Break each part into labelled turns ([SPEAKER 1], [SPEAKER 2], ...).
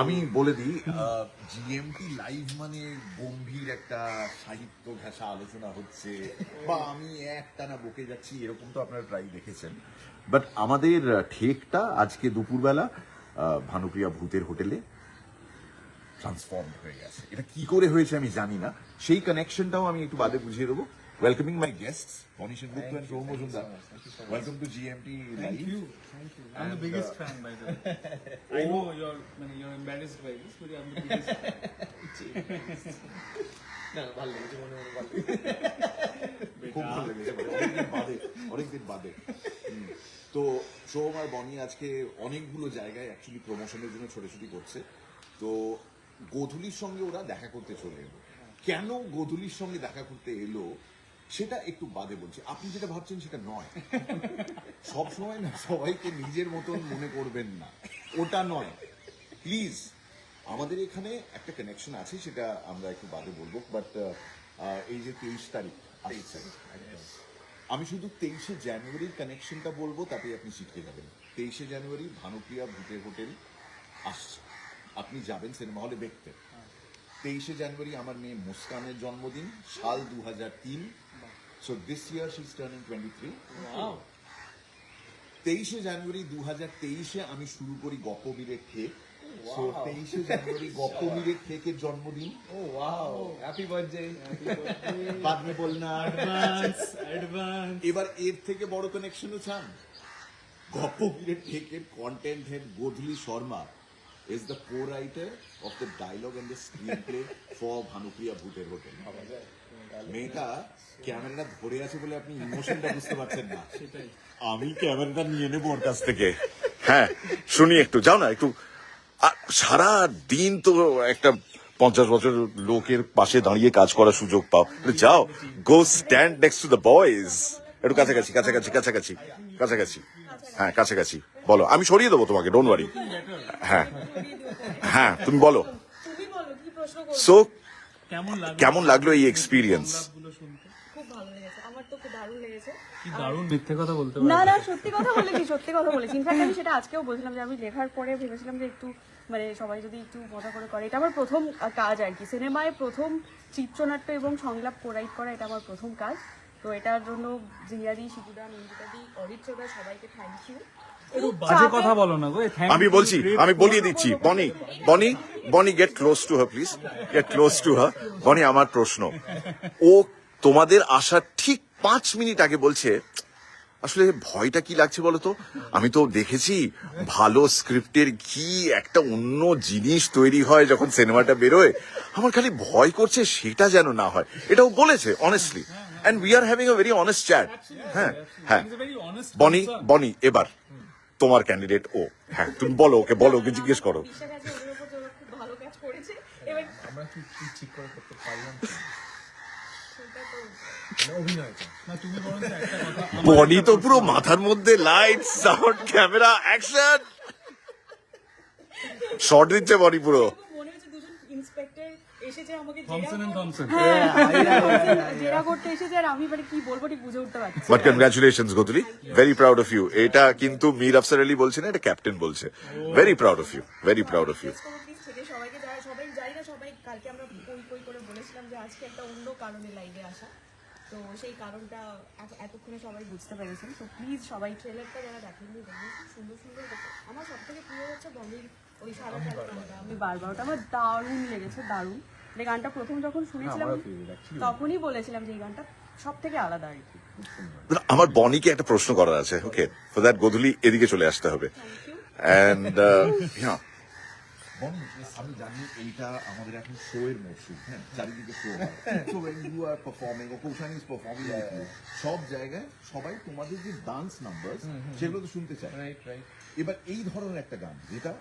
[SPEAKER 1] আমি বলে দিই জিএমটি লাইভ মানে গম্ভীর একটা সাহিত্য ভাষা আলোচনা হচ্ছে বা আমি একটানা বকে যাচ্ছি এরকম তো আপনারা প্রায় দেখেছেন, বাট আমাদের ঠেকটা আজকে দুপুরবেলা ভানুপ্রিয়া ভূতের হোটেলে ট্রান্সফর্ম হয়ে গেছে। এটা কি করে হয়েছে আমি জানি না, সেই কানেকশনটাও আমি একটু বাদে বুঝিয়ে দেবো। Welcoming my guests Bonny Sengupta and Soum Majumdar, welcome to GMT live.
[SPEAKER 2] Thank you. I'm the biggest fan, by the way. I know you're embarrassed by this, but I'm the biggest fan.
[SPEAKER 1] খুব ভালো লেগেছে, অনেকদিন বাদে। তো সোম আর বনি আজকে অনেকগুলো জায়গায় অ্যাকচুয়ালি প্রমোশনের জন্য ছোটাছুটি করছে। তো গোধূলির সঙ্গে ওরা দেখা করতে চলে এলো। কেন গোধূলির সঙ্গে দেখা করতে এলো সেটা একটু বাদে বলছি। আপনি যেটা ভাবছেন সেটা নয়। সব সময় না সবাইকে নিজের মতন মনে করবেন না, ওটা নয় প্লিজ। আমাদের এখানে একটা কানেকশন আছে, সেটা আমরা একটু বাদে বলবো। বাট এই যে 23 তারিখ আসছে, আমি শুধু 23শে জানুয়ারির কানেকশনটা বলবো, তাতে আপনি শিখে যাবেন। 23শে জানুয়ারি ভানুপ্রিয়া ভূতের হোটেল আসছে, আপনি যাবেন সিনেমা হলে দেখতে। 23শে জানুয়ারি আমার মেয়ে মুস্কানের জন্মদিন, সাল 2003। So this year she is turning 23। 23শে জানুয়ারি 2023-এ আমি শুরু করি গপ্পবীরের ঠেক। সো 23শে জানুয়ারি গপ্পবীরের ঠেকের জন্মদিন।
[SPEAKER 3] Oh wow! Happy birthday!
[SPEAKER 1] বাদ মে বলনা।
[SPEAKER 2] Advance.
[SPEAKER 1] এবার এর থেকে বড় কানেকশনও চান? গপ্পবীরের ঠেকের content head Godhuli Sharma is the co-writer of the dialogue and the screenplay for Bhanupriya ভূতের হোটেল। মেয়েটা ক্যামেরাটা ধরে আছে বলে আপনি ইমোশনটা বুঝতে পারছেন না, আমি ক্যামেরাটা নিয়ে নেবো ওর কাছ থেকে। হ্যাঁ শুনি একটু, যাও না একটু। সারা দিন তো একটা 50 বছর লোকের পাশে দাঁড়িয়ে কাজ করার সুযোগ পাও, যাও go stand next to the boys. একটু কাছাকাছি কাছাকাছি কাছাকাছি কাছাকাছি, হ্যাঁ কাছাকাছি বলো, আমি সরিয়ে দেবো তোমাকে, ডোন্ট ওয়ারি। হ্যাঁ হ্যাঁ তুমি বলো। সো কেমন লাগলো এই এক্সপিরিয়েন্স?
[SPEAKER 4] খুব ভালো লেগেছে, আমার তো খুব দারুণ লেগেছে।
[SPEAKER 2] কি দারুণ মিথ্যে কথা বলতে
[SPEAKER 4] না না, সত্যি কথা বলেছি, সত্যি কথা বলেছি। ইনফ্যাক্ট আমি সেটা আজকেও বলছিলাম যে আমি লেখার পরে ভেবেছিলাম যে একটু মানে সবাই যদি একটু মজা করে। এটা আমার প্রথম কাজ আর কি, সিনেমায় প্রথম চিত্রনাট্য এবং সংলাপ কোরাইট করা, এটা আমার প্রথম কাজ। তো এটার জন্য জিয়াদি, শিবুদা, নন্দিতাদি, অরিত্রদা সবাইকে থ্যাংক ইউ।
[SPEAKER 2] বাজে কথা বলো না গো।
[SPEAKER 1] আমি বলছি, আমি বলিয়ে দিচ্ছি। Bonny Bonny Bonny get close to her please, get close to her. Bonny আমার প্রশ্ন, ও তোমাদের আসার ঠিক 5 মিনিট আগে বলছে আসলে ভয়টা কি লাগছে বলো তো, আমি তো দেখেছি ভালো স্ক্রিপ্টের কি একটা অন্য জিনিস তৈরি হয় যখন সিনেমাটা বেরোয়, আমার খালি ভয় করছে সেটা যেন না হয়। এটাও বলেছে honestly, and we are having a very honest chat. হ্যাঁ হ্যাঁ বনি বনি এবার তোমার ক্যান্ডিডেট ও। হ্যাঁ তুমি বলো, ওকে বলো, ওকে জিজ্ঞেস করো।
[SPEAKER 4] বিশ্বাস আছে ওদের উপর যে ওরা খুব ভালো কাজ করেছে। এবার
[SPEAKER 3] আমরা কি ঠিক করে করতে পারলাম
[SPEAKER 4] সেটা তো
[SPEAKER 3] অভিনয়টা?
[SPEAKER 2] না তুমি বরং একটা কথা,
[SPEAKER 1] বনি তো পুরো মাথার মধ্যে light sound camera action short দিচ্ছে বনি পুরো।
[SPEAKER 4] মনে হচ্ছে দুজন ইন্সপেক্টর এসেছে আমাকে
[SPEAKER 2] থমসন এন্ড থমসন।
[SPEAKER 4] জেরা করতে এসেছে, আর আমি মানে কি বলবো ঠিক বুঝে উঠতে পারছি।
[SPEAKER 1] But congratulations Godhuli, very proud of you. এটা কিন্তু মীর আফসার আলী বলছে না, এটা ক্যাপ্টেন বলছে। Very proud of you, very proud of you.
[SPEAKER 4] সবাইকে যারা সবাই জানি না, সবাই কালকে আমরা কই করে বলেছিলাম যে আজকে একটা অন্য কারণে লাইভে আসা, তো সেই কারণটা এতক্ষণে সবাই বুঝতে পেরেছেন। তো প্লিজ সবাই ট্রেলারটা যারা দেখেননি দেখবেন, খুব সুন্দর সুন্দর। আমার সব থেকে প্রিয় হচ্ছে বলির ওই সারা গানটা, আমি বারবার, ওটা আমার দারুণ লেগেছে, দারুণ। মানে গানটা প্রথম যখন শুনেছিলাম তখনই বলেছিলাম যে এই গানটা সব থেকে আলাদা আর কি।
[SPEAKER 1] আমার বনিকে একটা প্রশ্ন করার আছে, ওকে ফর দ্যাট গোদুলি এদিকে চলে আসতে হবে। এন্ড আমি জানি এইটা আমাদের এখন শো এর মরশুম, হ্যাঁ চারিদিকে শো হয়। So when you are performing or Kushan is performing with you, সব জায়গায় সবাই তোমাদের যে ডান্স নাম্বার সেগুলো তো শুনতে চায়।
[SPEAKER 3] Right right.
[SPEAKER 1] এবার এই ধরনের একটা গান যেটা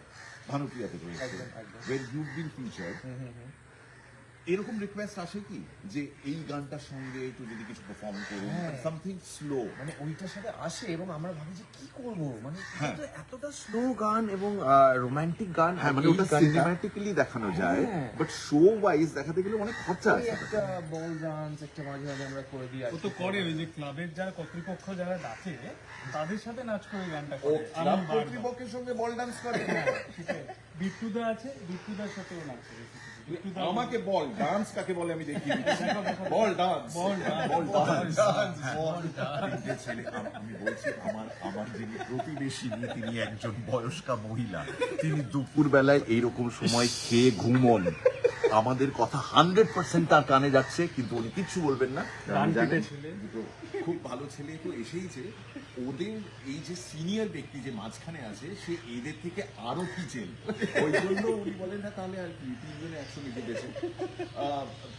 [SPEAKER 1] ভানুপ্রিয়াতে রয়েছে, where you've been featured, এরকম রিকোয়েস্ট আসে কি যে এই গানটার সঙ্গে একটু যদি কিছু পারফর্ম করুন,
[SPEAKER 3] হ্যাঁ।
[SPEAKER 1] Something slow?
[SPEAKER 3] মানে ওইটার সাথে আসে এবং আমরা ভাবি যে কি করব, মানে
[SPEAKER 1] হ্যাঁ।
[SPEAKER 3] এতটা স্লো গান এবং রোমান্টিক গান,
[SPEAKER 1] হ্যাঁ, মানে
[SPEAKER 3] এই
[SPEAKER 1] ওটা
[SPEAKER 3] গানটা-
[SPEAKER 1] সিনেম্যাটিক্যালি দেখানো যায়,
[SPEAKER 3] হ্যাঁ।
[SPEAKER 1] বাট শো ওয়াইজ দেখাতে গেলে অনেক খরচা
[SPEAKER 3] ওই
[SPEAKER 1] আছে।
[SPEAKER 3] একটা বল ডান্স একটা মাঝে মাঝে আমরা করে দিই আর
[SPEAKER 2] ও
[SPEAKER 3] কি।
[SPEAKER 2] তো করে ওই যে ক্লাবের যারা কর্তৃপক্ষ যারা ডাকে তাদের সাথে নাচ করে এই গানটা
[SPEAKER 1] ও
[SPEAKER 2] করে
[SPEAKER 1] ক্লাব কর্তৃপক্ষের সঙ্গে বল ডান্স করে?
[SPEAKER 2] বিট্টুদা আছে, বিট্টুদার সাথেও নাচ করে বিট্টুদা
[SPEAKER 1] আমাকে বল ডান্স কাকে বলে আমি দেখি।
[SPEAKER 2] দেখো।
[SPEAKER 1] বল ডান্স,
[SPEAKER 2] বল ডান্স,
[SPEAKER 1] বল ডান্স, তিনটে ছেলে। আমি বলছি আমার যিনি প্রতিবেশিনী তিনি একজন বয়স্কা মহিলা, তিনি দুপুর বেলায় এইরকম সময় খেয়ে ঘুমন, আমাদের কথা 100% তার কানে যাচ্ছে, কিন্তু উনি কিচ্ছু বলবেন না।
[SPEAKER 2] গান
[SPEAKER 1] জানেন,
[SPEAKER 2] কেটে ছেলে।
[SPEAKER 1] তো খুব ভালো ছেলে তো এসেইছে। ওদের এই যে সিনিয়র ব্যক্তি যে মাঝখানে আছে সে এদের থেকে আরো কিচেন, ওই জন্য উনি বলেন না তাহলে আর কি তিনজনে একসঙ্গে জিতেছে।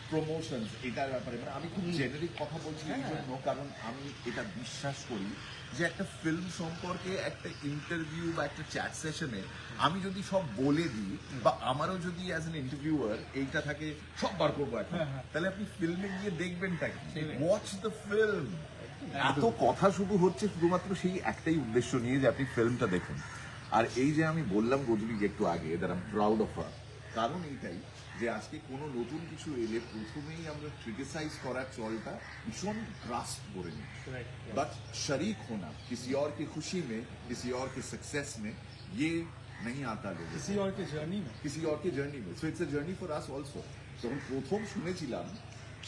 [SPEAKER 1] প্রমোশন এটার ব্যাপারে মানে আমি খুব জেনারিক কথা বলছি এই জন্য, কারণ আমি এটা বিশ্বাস করি যে একটা ফিল্ম সম্পর্কে একটা ইন্টারভিউ বা একটা চ্যাট সেশনে আমি যদি সব বলে দিই, বা আমারও যদি অ্যাজ এন ইন্টারভিউয়ার এইটা থাকে সব বার করবো এখন, তাহলে আপনি ফিল্মে গিয়ে দেখবেনটা কি? Watch the film. এত কথা শুধু হচ্ছে শুধুমাত্র সেই একটাই উদ্দেশ্য নিয়ে যে আপনি ফিল্মটা দেখুন। আর এই যে আমি বললাম গজুলি একটু আগে that I am proud of her, কারণ এইটাই যে আজকে কোনো নতুন কিছু এলে প্রথমেই আমরা ক্রিটিসাইজ করার চলটা ভীষণ গ্রাস্প করে নিই, बट शरीक होना किसी और की खुशी में, किसी और के सक्सेस में, ये नहीं आता लोगों
[SPEAKER 2] किसी और के जर्नी में
[SPEAKER 1] किसी और की জার্নি में। So it's a journey for us also. যখন প্রথম শুনেছিলাম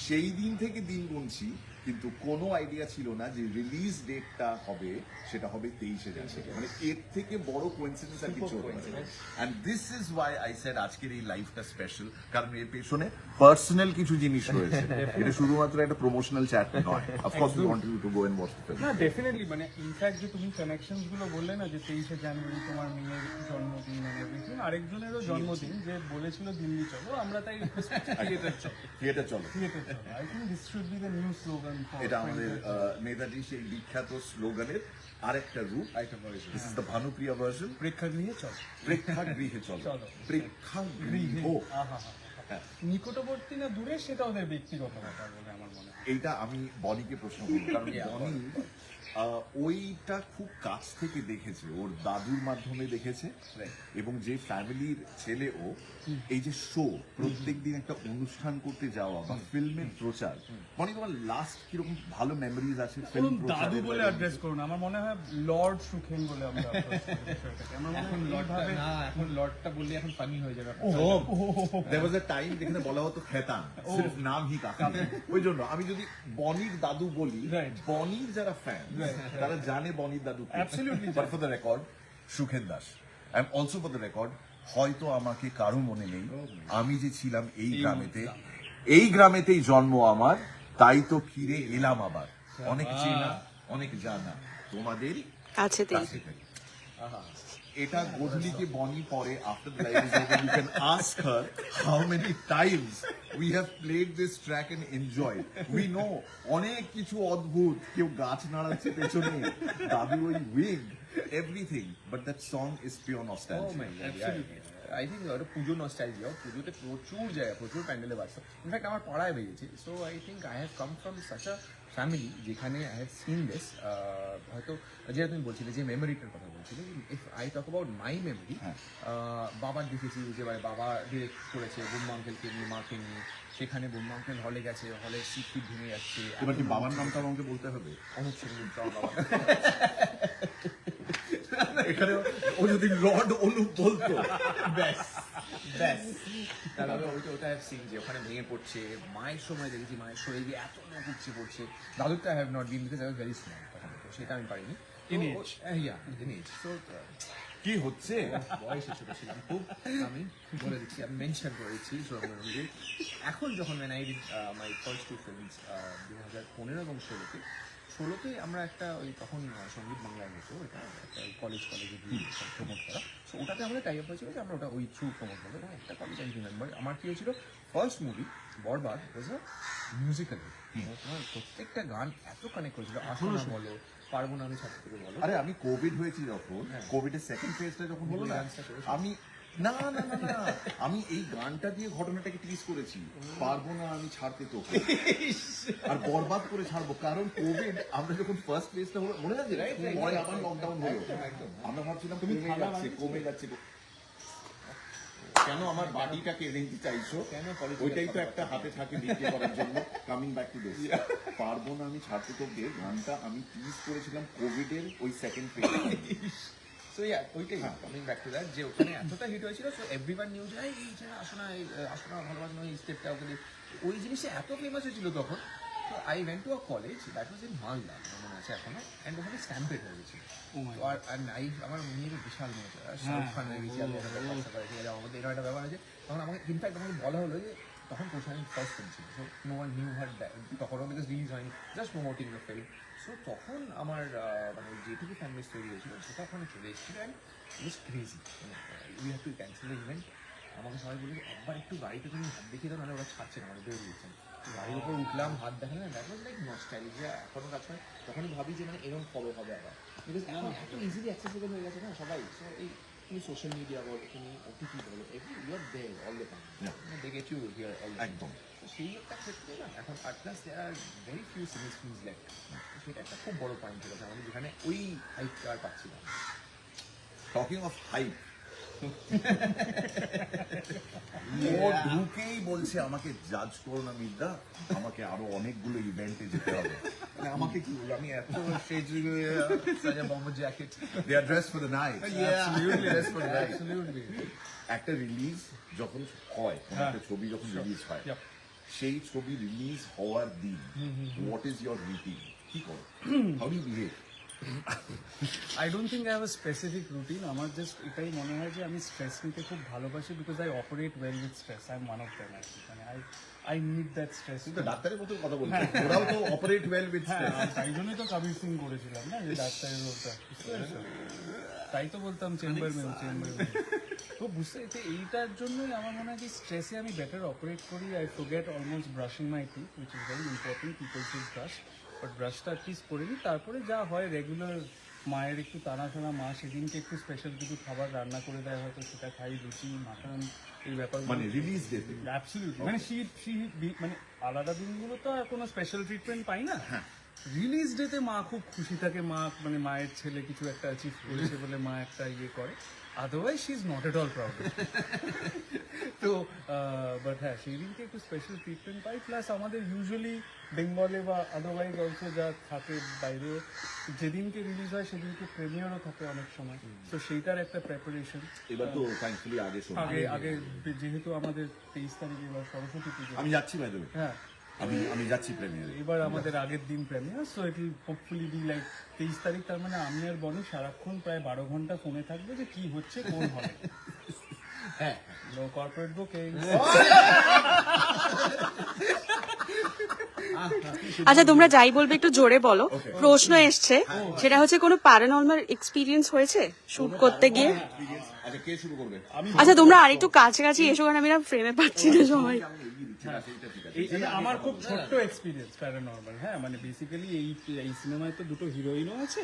[SPEAKER 1] সেই দিন থেকে দিন গুনছি, কিন্তু কোনো আইডিয়া ছিল না যে রিলিজ ডেটটা হবে সেটা হবে 23শে জানুয়ারি। মানে এর থেকে বড় কোইন্সিডেন্স আর কিছু হতে পারে না। And this is why I said আজকের এই লাইফটা স্পেশাল, কারণ এর পেছনে পার্সোনাল কিছু জিনিস রয়েছে। এটা শুধুমাত্র একটা প্রমোশনাল চ্যাট নয়। Of course we want you to go and watch the film.
[SPEAKER 2] না ডেফিনেটলি, মানে ইনফ্যাক্ট যে তুমি কানেকশনস গুলো বললে না যে 23শে জানুয়ারি তোমার মেয়ের জন্মদিন এন্ড এভরিথিং, আরেকজনেরও জন্মদিন যে বলেছিল দিল্লি চলো, আমরা তাই থিয়েটার চলো,
[SPEAKER 1] থিয়েটার চলো।
[SPEAKER 2] থিয়েটার চলো। I think this should be the new slogan for
[SPEAKER 1] এটা আমাদের নেতাজি সেই বিখ্যাত স্লোগানের আরেকটা রূপ। This is the Bhanupriya version.
[SPEAKER 2] প্রেক্ষাগৃহে চলো।
[SPEAKER 1] প্রেক্ষাগৃহে চলো,
[SPEAKER 2] চলো।
[SPEAKER 1] প্রেক্ষাগৃহ।
[SPEAKER 2] আহা হা, নিকটবর্তী না দূরে সেটা ওদের ব্যক্তিগত ব্যাপার বলে আমার মনে হয়।
[SPEAKER 1] এইটা আমি বনিকে প্রশ্ন করব, কারণ বনি ওইটা খুব কাছ থেকে দেখেছে, ওর দাদুর মাধ্যমে দেখেছে, এবং যে ফ্যামিলির ছেলে ও, এই যে শো প্রত্যেকদিন একটা অনুষ্ঠান করতে যাওয়া বা ফিল্মের প্রচার, বনি তোমার লাস্ট কিরকম ভালো মেমোরিজ আছে ফিল্ম
[SPEAKER 2] বলুন দাদু বলে অ্যাড্রেস করুন, আমার মনে হয় লর্ড সুখেন বলে আমরা approach করি বিষয়টাকে। আমার মনে হয়
[SPEAKER 3] এখন লর্ডটা
[SPEAKER 2] এইভাবে-
[SPEAKER 3] না, এখন লর্ডটা বললে এখন ফানি হয়ে যাবে।
[SPEAKER 1] There was a time যেখানে বলা হতো খেতান, সির্ফ নাম হি কাফি। ওই জন্য আমি যদি বনির দাদু বলি,
[SPEAKER 2] Right.
[SPEAKER 1] বনির যারা ফ্যান তারা জানে বনির দাদু কে।
[SPEAKER 2] Absolutely.
[SPEAKER 1] But for the record, Sukhen Das. And also for the record, হয়তো আমাকে কারো মনে নেই, আমি যে ছিলাম এই গ্রামেতেই জন্ম আমার, তাই তো ফিরে এলাম আবার। অনেক চেনা অনেক জানা তোমাদের
[SPEAKER 4] কাছেতেই।
[SPEAKER 1] কাছেতেই। এটা গধূলিকে বনি পরে after the live is over you can ask her how many times we have played this track and enjoyed. We know অনেক কিছু অদ্ভুত, কেউ গাছ নাড়াচ্ছে পেছনে, দাদু ওই wig, everything, but that song is pure nostalgia.
[SPEAKER 3] I think ওটা পুজো nostalgia, পুজোতে প্রচুর জায়গা, প্রচুর প্যান্ডেলে বাজতো। ইনফ্যাক্ট আমার পাড়ায় বেরিয়েছে। So I think I have come from such a family যেখানে আই হ্যাভ সিন দিস। হয়তো যেটা তুমি বলছিলে যে মেমোরিটার কথা বলছিলে, if I talk about my memory, বাবার দেখেছি যে বাবা ডিরেক্ট করেছে বুম্মা আঙ্কেলকে নিয়ে, মাকে নিয়ে, সেখানে বুম্মা আঙ্কেল হলে গেছে, হলে সিট ফিট ভেঙে যাচ্ছে।
[SPEAKER 1] এবার কি বাবার নামটা আমাকে বলতে হবে?
[SPEAKER 3] অনেক ছেলে বাবা
[SPEAKER 1] এখানে ও যদি লর্ড অনুপ বলতো
[SPEAKER 3] ব্যাস ব্যাস, তাহলে ওটা হ্যাভ সিন যে ওখানে ভেঙে পড়ছে। মায়ের সময় দেখেছি মায়ের শরীরে গিয়ে এত লোক উপচে পড়ছে। দাদুরটা have not been because I was very small তখন, তো সেটা আমি পারিনি।
[SPEAKER 2] Teenage.
[SPEAKER 3] সো
[SPEAKER 1] কি হচ্ছে?
[SPEAKER 3] বয়সে ছোট ছিলাম খুব, আমি বলে দিচ্ছি, আমি মেনশন করে দিচ্ছি। এখন যখন when I did my first two films 2015 এবং 16তে আমরা একটা ওই তখন সঙ্গীত বাংলায় হতো, এটা একটা কলেজে গিয়ে প্রমোট করা। সো ওটাতে আমাদের টাই আপ হয়েছিল যে আমরা ওটা ওই থ্রু প্রমোট করবো। এবং একটা কলেজ আমি রিমেম্বার আমার কি হয়েছিল, ফার্স্ট মুভি বরবাদ ওয়াজ আ মিউজিক্যাল। তোমার প্রত্যেকটা গান এত কানেক্ট করেছিল, আসনা বলো, পারবো না আমি ছাত্র থেকে বলো।
[SPEAKER 1] আরে আমি কোভিড হয়েছি যখন, কোভিডের সেকেন্ড ফেজটা যখন হলো না, আমি না না না না আমি এই গানটা দিয়ে ঘটনাটাকে টিজ করেছি, পারবো না আমি ছাড়তে তোকে, আর বরবাদ করে ছাড়বো, কারণ কোভিড আমরা যখন ফার্স্ট প্লেসটা হলো মনে আছে, পরে আবার লকডাউন হলো, আমরা ভাবছিলাম তুমি কমে যাচ্ছে কেন আমার বাড়িটাকে রেখে চাইছো, ওইটাই তো একটা হাতে থাকে বিক্রি করার জন্য। কামিং ব্যাক টু দিস, পারবো না আমি ছাড়তে তোকে গানটা আমি টিজ করেছিলাম কোভিড এর ওই সেকেন্ড ফেজ।
[SPEAKER 3] সো ইয়া ওইটাই কামিং ব্যাক টু দ্যাট, যে ওখানে এতটা হিট হয়েছিল, সো এভরিওয়ান নিউ যে এই ছেলে আসো না, আসো না, ভালোবাসো এই স্টেপটা ওকে দিয়ে, ওই জিনিসটা এত ফেমাস হয়েছিল তখন। তো I went to a college that was in Malda, মনে আছে এখনো, অ্যান্ড ওখানে স্ট্যাম্পেড হয়ে গেছিল। তো আর আমার মেয়ের বিশাল মেয়ে শাহরুখ খান হয়ে গেছি, আমাদের এরকম একটা ব্যাপার আছে। তখন আমাকে ইনফ্যাক্ট আমাকে বলা হলো যে তখন প্রশান্ত ফার্স্ট ফিল্ম ছিল, সো নো ওয়ান নিউ হার, তখনও বিকজ রিলিজ হয়নি, just promoting the film. So তখন আমার মানে যেটুকু ফ্যামিলি স্টোরি হয়েছিল সেটা ওখানে চলে এসেছিল, and it was crazy, we have to cancel the event. আমাকে সবাই বলে একবার একটু গাড়িতে তুমি হাত দেখিয়ে দাও, নাহলে ওরা ছাড়ছে না, মানে বের দিচ্ছেন। গাড়ির উপর উঠলাম, হাত দেখালে না, দ্যাট ওয়াজ লাইক নস্টালজিয়া। এখনো কাজ হয়, তখনই ভাবি যে মানে এরকম কবে হবে আবার, বিকজ এখন এত ইজিলি অ্যাক্সেসিবল হয়ে গেছে না সবাই। সো এই তুমি সোশ্যাল মিডিয়া বলো, তুমি ওটিটি বলো, every you are there all the time, they get you here all the time.
[SPEAKER 1] একদম
[SPEAKER 3] সেই একটা ক্ষেত্রে না এখন আর plus there are very few series films left, সেটা একটা খুব বড় পয়েন্ট ছিল আমাদের, যেখানে ওই হাইপটা আর পাচ্ছিলাম।
[SPEAKER 1] টকিং অফ হাইপ, ও ঢুকেই বলছে আমাকে জাজ করো না মির্জা, আমাকে আরো অনেকগুলো ইভেন্টে যেতে হবে।
[SPEAKER 3] মানে আমাকে কি বলবো, আমি এত স্টেজ সাজা bomb jacket,
[SPEAKER 1] they are dress for the night,
[SPEAKER 3] dress for that, absolutely.
[SPEAKER 1] একটা রিলিজ যখন হয়, কোনো একটা ছবি যখন রিলিজ হয়, সেই ছবি রিলিজ হওয়ার দিন হোয়াট ইজ ইয়োর রুটিন, কি করো, how do behave?
[SPEAKER 2] I don't think I have a specific routine. আমার জাস্ট এটাই মনে হয় যে আমি স্ট্রেস নিতে খুব ভালোবাসি, because I operate well with stress. I am one of them. মানে আই নিড দ্যাট স্ট্রেস।
[SPEAKER 1] কিন্তু ডাক্তারের মতো কথা বলছো, ওরাও তো অপারেট ওয়েল উইথ
[SPEAKER 2] হ্যাঁ, তাই জন্যই তো কবির সিং করেছিলাম না, যে ডাক্তারের রোলটা। তাই তো বলতাম চেম্বার মেন। তো বুঝতে এইটার জন্যই আমার মনে হয় যে স্ট্রেসে আমি বেটার অপারেট করি। I forget almost brushing my teeth, which is very important. People should brush, but ব্রাশটা অ্যাটলিস্ট করে নিই। তারপরে যা হয় রেগুলার, মায়ের একটু টানাশোনা, মা সেদিনকে একটু স্পেশাল কিছু খাবার রান্না করে দেয়, হয়তো সেটা খাই, লুচি, মাটন, এই ব্যাপার।
[SPEAKER 1] মানে রিলিজ ডেতে
[SPEAKER 2] অ্যাবসলিউটলি, মানে মানে আলাদা দিনগুলো তো আর কোনো স্পেশাল ট্রিটমেন্ট পাই না। রিলিজ ডেতে মা খুব খুশি থাকে, মা মানে মায়ের ছেলে কিছু একটা অ্যাচিভ করেছে বলে মা একটা ইয়ে করে, otherwise she is not at all proud. তো বাট হ্যাঁ, সেই দিনকে একটু স্পেশাল ট্রিটমেন্ট পাই। প্লাস আমাদের ইউজুয়ালি বেঙ্গলে বা আদারওয়াইজ অলসো যা থাকে বাইরে, যেদিনকে রিলিজ হয় সেদিনকে প্রিমিয়ারও থাকে অনেক সময়। তো সেইটার একটা প্রিপারেশন।
[SPEAKER 1] এবার তো থ্যাঙ্কফুলি
[SPEAKER 2] আগে যেহেতু আমাদের 23 তারিখে বা সরস্বতী পুজো,
[SPEAKER 1] আমি যাচ্ছি বাই দ্য ওয়ে,
[SPEAKER 2] হ্যাঁ
[SPEAKER 1] আমি যাচ্ছি প্রিমিয়ারে।
[SPEAKER 2] এবার আমাদের আগের দিন premier, so it will hopefully be like 23 তারিখ। তার মানে আমি আর বনি সারাক্ষণ প্রায় 12 ঘন্টা ফোনে থাকবো যে কি হচ্ছে কোন হলে।
[SPEAKER 3] হ্যাঁ,
[SPEAKER 2] নো কর্পোরেট বুকিং।
[SPEAKER 5] আচ্ছা, তোমরা যাই বলবে একটু জোরে বলো। প্রশ্ন এসছে, সেটা হচ্ছে কোনো প্যারানর্মাল এক্সপিরিয়েন্স হয়েছে শুট করতে গিয়ে?
[SPEAKER 1] আচ্ছা, কে শুরু করবে?
[SPEAKER 5] আচ্ছা, তোমরা আরেকটু কাছাকাছি এসো, কারণ আমি না ফ্রেমে পাচ্ছি না সবাই।
[SPEAKER 2] আমার খুব ছোট্ট এক্সপিরিয়েন্স প্যারানর্মাল। হ্যাঁ, মানে বেসিক্যালি এই সিনেমায় তো দুটো হিরোইনও আছে,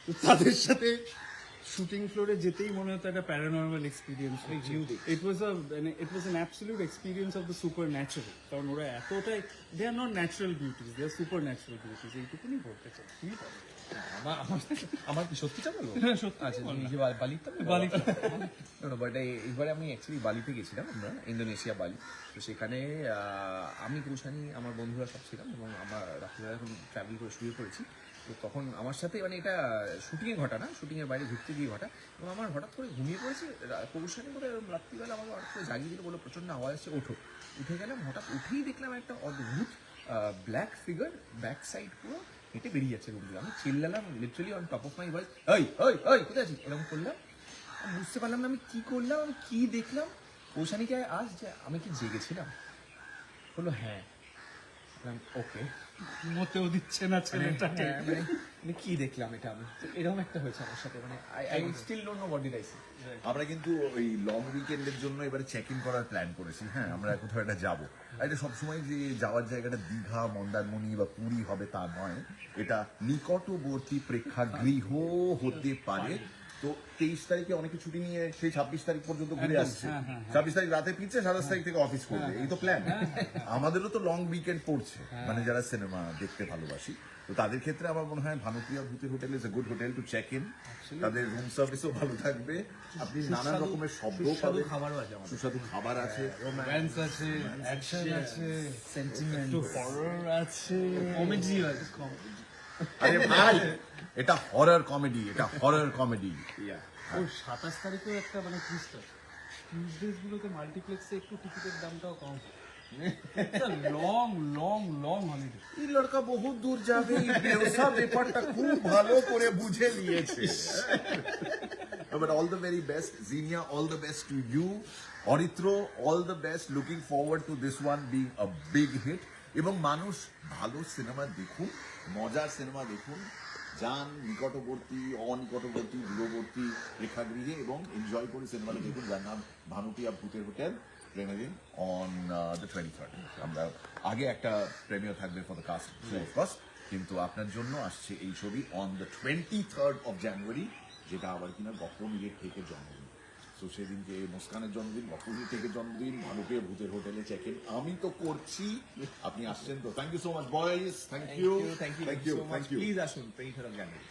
[SPEAKER 2] তো তাদের সাথে শুটিং ফ্লোরে যেতেই মনে হতো একটা paranormal experience. It was an absolute experience of the super natural. কারণ ওরা এতটাই, they are not natural beauties, they are super natural beauties. এইটুকুনি বলতে চাই।
[SPEAKER 3] আমার কি সত্যি চাপ বলবো? আচ্ছা, বাট এইবারে আমি অ্যাকচুয়ালি বালিতে গেছিলাম, আমরা ইন্দোনেশিয়া বালি। তো সেখানে আমি কুশানি, আমার বন্ধুরা সব ছিলাম, এবং আমরা রাত্রিবেলা এখন ট্রাভেল করে শুয়ে পড়েছি। তো তখন আমার সাথে মানে এটা শুটিংয়ে ঘটা না, শুটিংয়ের বাইরে ঘুরতে গিয়ে ঘটা। এবং আমার হঠাৎ করে ঘুমিয়ে পড়েছি, কৌশানি করে রাত্রিবেলা আমাকে হঠাৎ করে জাগিয়ে দিল, বললো প্রচণ্ড আওয়াজ আসছে, ওঠো। উঠে গেলাম, হঠাৎ উঠেই দেখলাম একটা অদ্ভুত ব্ল্যাক ফিগার ব্যাক সাইড পুরো হেঁটে বেরিয়ে যাচ্ছে রুম থেকে। আমি চিল্লালাম literally on top of my voice, ওই ওই ওই কোথায় আছিস, এরকম করলাম। আমি বুঝতে পারলাম না আমি কি করলাম, আমি কি দেখলাম। কৌশানিকে আজ যে আমি কি জেগেছিলাম, বললো হ্যাঁ। ওকে,
[SPEAKER 2] মতেও দিচ্ছে না ছেলেটাকে।
[SPEAKER 3] মানে কি দেখলাম এটা আমি, এরকম একটা হয়েছে আমার সাথে। মানে I still don't know what did I see.
[SPEAKER 1] আমরা কিন্তু ওই লং উইকেন্ডের জন্য এবারে চেক ইন করার প্ল্যান করেছি। হ্যাঁ, আমরা কোথাও একটা যাবো। আর এটা সবসময় যে যাওয়ার জায়গাটা দীঘা, মন্দারমণি বা পুরী হবে তা নয়, এটা নিকটবর্তী প্রেক্ষাগৃহ হতে পারে। তো 23 তারিখে অনেকে ছুটি নিয়ে সেই 26 তারিখ পর্যন্ত ঘুরে
[SPEAKER 2] একদম,
[SPEAKER 1] আসছে,
[SPEAKER 2] হ্যাঁ, হ্যাঁ,
[SPEAKER 1] 26 তারিখ রাতে ফিরছে, 27 তারিখ থেকে অফিস করবে, এই তো প্ল্যান। আমাদেরও তো লং উইকেন্ড পড়ছে, মানে যারা সিনেমা দেখতে ভালোবাসি, তো তাদের ক্ষেত্রে আমার মনে হয় ভানুপ্রিয়া ভূতের hotel is a good hotel to check in. তাদের রুম সার্ভিসও ভালো থাকবে, আপনি নানান রকমের শব্দ পাবেন,
[SPEAKER 3] খাবারও আছে আমাদের।
[SPEAKER 1] সুস্বাদু খাবার আছে,
[SPEAKER 2] রোম্যান্স আছে, অ্যাকশন আছে,
[SPEAKER 3] সেন্টিমেন্ট,
[SPEAKER 2] একটু হরর আছে,
[SPEAKER 3] কমেডি আছে।
[SPEAKER 1] আরে ভাই এটা হরর কমেডি, এটা হরর কমেডি।
[SPEAKER 2] ও 27 তারিখেও একটা মানে টুইস্ট আছে। টিউজডেজ গুলোতে মাল্টিপ্লেক্সে একটু টিকিটের দামটাও কম। Long long long holiday.
[SPEAKER 1] এই লড়কা বহুত দূর যাবে, এই ব্যবসা ব্যাপারটা খুব ভালো করে বুঝে নিয়েছে। But all the very best, Zinia, all the best to you. Oritro, all the best. Looking forward to this one being a big hit. এবং মানুষ ভালো সিনেমা দেখুন, মজার সিনেমা দেখুন, যান নিকটবর্তী, অনিকটবর্তী, দূরবর্তী প্রেক্ষাগৃহে এবং এনজয় করে সিনেমাটা দেখুন, যার নাম ভানুপ্রিয়া ভূতের হোটেল, প্রেমিয়ারিং অন দ্য 23rd। আমরা আগে একটা প্রেমিয়ার থাকবে ফর দ্য কাস্ট অফকোর্স, কিন্তু আপনার জন্য আসছে এই ছবি on the 23rd of January, যেটা আবার কিনা গপ্পমীরের থেকে জন্মদিন। তো সেদিনকে মুস্কানের জন্মদিন, গপ্পমীর থেকে জন্মদিন, ভানুপ্রিয়া ভূতের হোটেলে চেক ইন আমি তো করছি, আপনি আসছেন তো। Thank you so much boys, thank you,
[SPEAKER 3] thank you
[SPEAKER 1] thank you,
[SPEAKER 3] so much.
[SPEAKER 1] Thank you.
[SPEAKER 3] Please আসুন 23rd of January।